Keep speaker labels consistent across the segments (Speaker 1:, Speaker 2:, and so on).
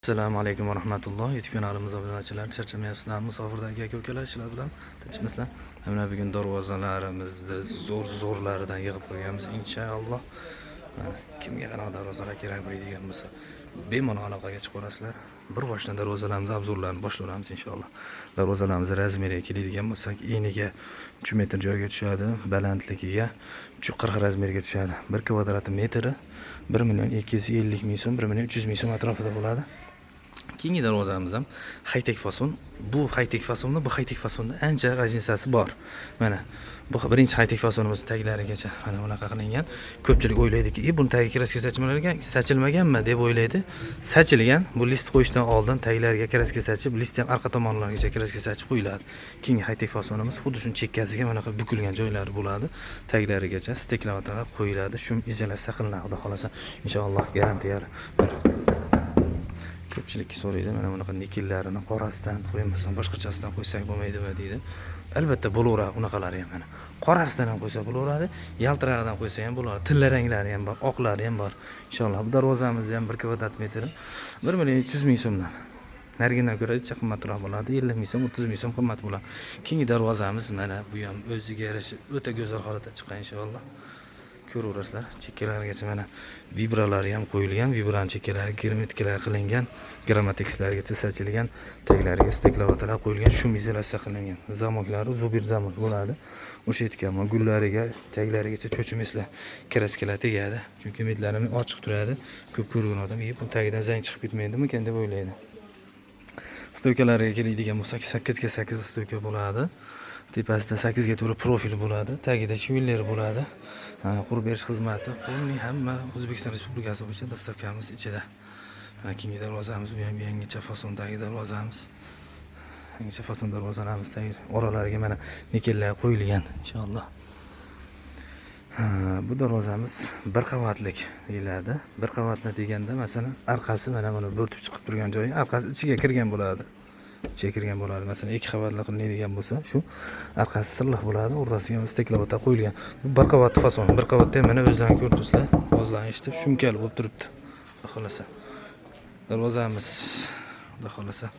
Speaker 1: Assalomu alaykum va rahmatulloh. YouTube kanalimizga obunachilar, charchamayapsizlarmi? Musofirdagi aka-ukalar sizlar bilan tinchmisizlar? Mana bugun darvozalarimizni zo'rlaridan yig'ib qo'yganmiz inshaalloh. Mana kimga qanaqa darvozalar kerak bo'ladigan bo'lsa, bemalol aloqaga chiqaverasizlar. Bir boshdan darvozalarimiz obzorlarini boshlaymiz inshaalloh. Darvozalarimiz razmeriga keladigan bo'lsak, eniga 3 metr joyga tushadi, balandligiga 340 razmerga tushadi. 1 kvadrat metri 1.250 ming so'm, 1.300 ming so'm atrofida bo'ladi. Keyingi darvozamiz ham high-tech fason. Bu high-tech fasonda, bu high-tech fasonda ancha razницasi bor. Mana bu birinchi high-tech fasonimiz taglarigacha mana bunaqa qilingan. Ko'pchilik o'ylaydiki, buni tagiga kraska sachilmaganmi deb o'ylaydi. Sachilgan. Bu list qo'yishdan oldin taglariga kraska sachib, list ham orqa tomonlarigacha kraska sachib qo'yiladi. Keyingi high-tech fasonimiz xuddi shuni chekkasiga mana bunaqa bukilgan joylari bo'ladi. Taglarigacha steklavatorlar qo'yiladi. Shum izolyatsiya qilinadi, xudo xolasa. Inshaalloh garantiyar. Ko'pchilik so'raydi, mana bunaqa nikellarini qorasidan qo'ymasdan boshqachasidan qo'ysak bo'lmaydimi deydi. Albatta bo'laveradi unaqalari ham mana. Qorasidan ham qo'ysa bo'laveradi, yaltirog'idan qo'ysa ham bo'laveradi. Tilla ranglari ham bor, oqlari ham bor. Inshaalloh bu darvozamizni ham 1 kvadrat metri 1.300 ming so'mdan. Narigidan ko'ra ichi qimmatroq bo'ladi, 50 ming so'm, 30 ming so'm qimmat bo'ladi. Keyingi darvozamiz mana bu ham o'ziga yarasha o'ta go'zal holatda chiqqan inshaalloh. Ko'raverasizlar, chekkalarigacha mana vibralari ham qo'yilgan, vibran chekkalari germetikalar qilingan, grammatiklargacha sachilgan, taglariga steklavatorlar qo'yilgan, shum izolyatsiya qilingan. Zamoklari zubir zamok bo'ladi. O'sha aytganman, gullariga, taglarigacha cho'chimeslar, kraskalar tegadi. Chunki umidlarini ochiq turadi. Ko'p ko'rgan odam, bu tagidan zang chiqib ketmaydimi-kan deb o'ylaydi. Stoykalariga keladigan bo'lsak, 8 ga 8 stoyka bo'ladi. Tepasida 8 ga to'g'ri profil bo'ladi, tagida shiviller bo'ladi. Qurib berish xizmati qo'lni hamma O'zbekiston Respublikasi bo'yicha dastavkamiz ichida. Mana keyingi darvozamiz bu ham yangicha fasondagi darvozamiz. Yangicha fason darvozalarimiz tayyor. Oralariga mana nikellar qo'yilgan inshaalloh. Bu darvozamiz bir qavatlik deyiladi. Bir qavatli deganda masalan orqasi mana buni bo'rtib chiqib turgan joyi, orqasi ichiga kirgan bo'ladi. Ichiga kirgan bo'ladi. Masalan 2 qavatli qilinadigan bo'lsa, shu orqasi silliq bo'ladi, o'rtasiga ham steklavator qo'yilgan. Bu bir qavatli fason. Bir qavatda ham mana o'zlaringiz ko'rdingizlar, ovozlarni eshitib shumkal bo'lib turibdi. Xohlasa. Darvozamiz, xudo xolasa,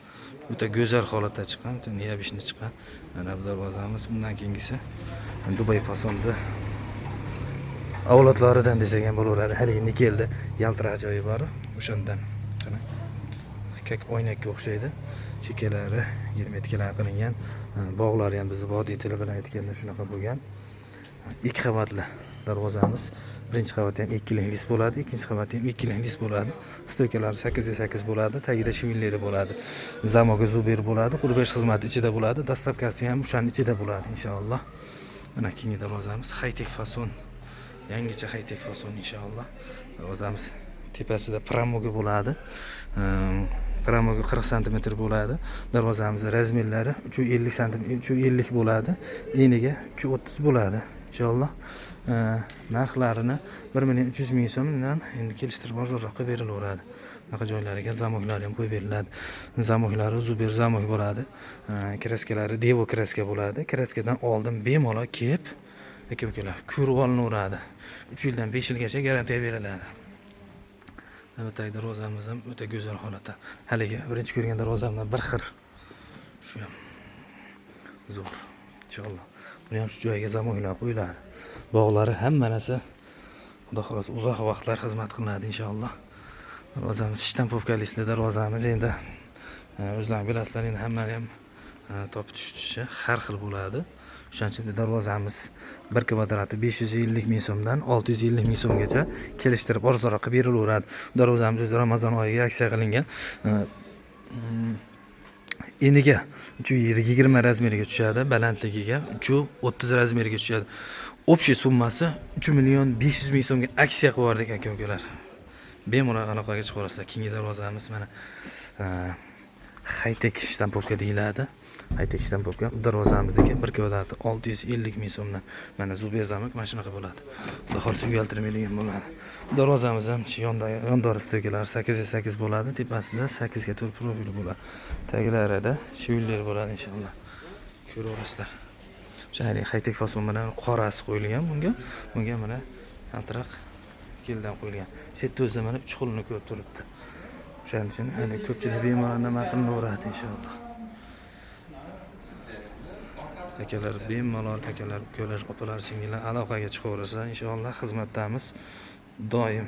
Speaker 1: o'ta go'zal holatda chiqqan, niyabishni chiqqan. Mana bu darvozamiz, undan keyingisi Dubay fasonda avlodlaridan desak ham bo'laveradi. Haligi nikelda yaltiroq joyi bor, o'shandan. Qarang. Kak oynakka o'xshaydi. Chekkalari germetikalar qilingan. Bog'lari ham bizni vodiy tili bilan aytganda shunaqa bo'lgan. 2 qavatli darvozamiz. Birinchi qavatda ham 2 list bo'ladi, ikkinchi qavatda ham 2 list bo'ladi. Stoykalari 8 ga 8 bo'ladi, tagida shivillari bo'ladi. Zamoga zubir bo'ladi, qurib berish xizmati ichida bo'ladi, dastavkasi ham o'shaning ichida bo'ladi inshaalloh. Mana keyingi darvozamiz high-tech fason. Yangicha high-tech fason inshaalloh. Darvozamiz tepasida pramoga bo'ladi. Pramoga 40 sm bo'ladi. Darvozamiz razmerlari 350 sm, 350 bo'ladi. Eniga 330 bo'ladi. Inshaalloh. Narxlarini 1.300 ming so'mdan endi kelishtirib arzonroqqa berilaveradi. Bunaqa joylariga zamoklar ham qo'yib beriladi. Zamoklari zubir zamok bo'ladi. Kraskalari devo kraska bo'ladi. Kraskadan oldin bemalol kelib aka-ukalar ko'rib olinaveradi. 3 yildan 5 yilgacha garantiya beriladi. Navbatdagi darvozamiz ham o'ta go'zal holatda. Haligi birinchi ko'rgan darvozamdan bir xil. Shu ham zo'r. Inshaalloh. Buni ham shu joyga zamoklar qo'yiladi. Bog'lari hamma narsa xudo xolasa uzoq vaqtlar xizmat qiladi inshaalloh. Darvozamiz shtampovkalisli darvozamiz endi o'zlaringiz bilasizlar, endi hammani ham topib tushishi har xil bo'ladi. O'shaning uchun darvozamiz 1 kvadrati 550 ming so'mdan 650 ming so'mgacha kelishtirib arzonroqqa berilaveradi. Darvozamiz o'zi Ramazon oyiga aksiya qilingan. Eniga 320 razmeriga tushadi, balandligiga 330 razmeriga tushadi. Общий summasi 3.500 ming so'mga aksiya qilib yubordik aka-ukalar. Bemalol aloqaga chiqaverasizlar. Keyingi darvozamiz mana high-tech shtampovka deyiladi. High-tech shtampovka darvozamizdagi 1 kvadrati 650 ming so'mdan. Mana zubir zamak mana shunaqa bo'ladi. Xudo xolasa uyaltirmaydigan bo'ladi. Darvozamiz ham yondori stoykalari 8 ga 8 bo'ladi, tepasida 8 ga 4 profil bo'ladi. Taglarida shiviller bo'ladi inshaalloh. Ko'raverasizlar. O'sha high-tech fason bilan qorasi qo'yilgan bunga. Bunga mana yaltiroq keldan qo'yilgan. Setda o'zida mana 3 xilni ko'rib turibdi. O'shaning uchun hali ko'pchilik bemalol nima qilinaveradi inshaalloh. Akalar bemalol, akalar, ukalar, opalar, singillar aloqaga chiqaversa inshaalloh xizmatdamiz doim.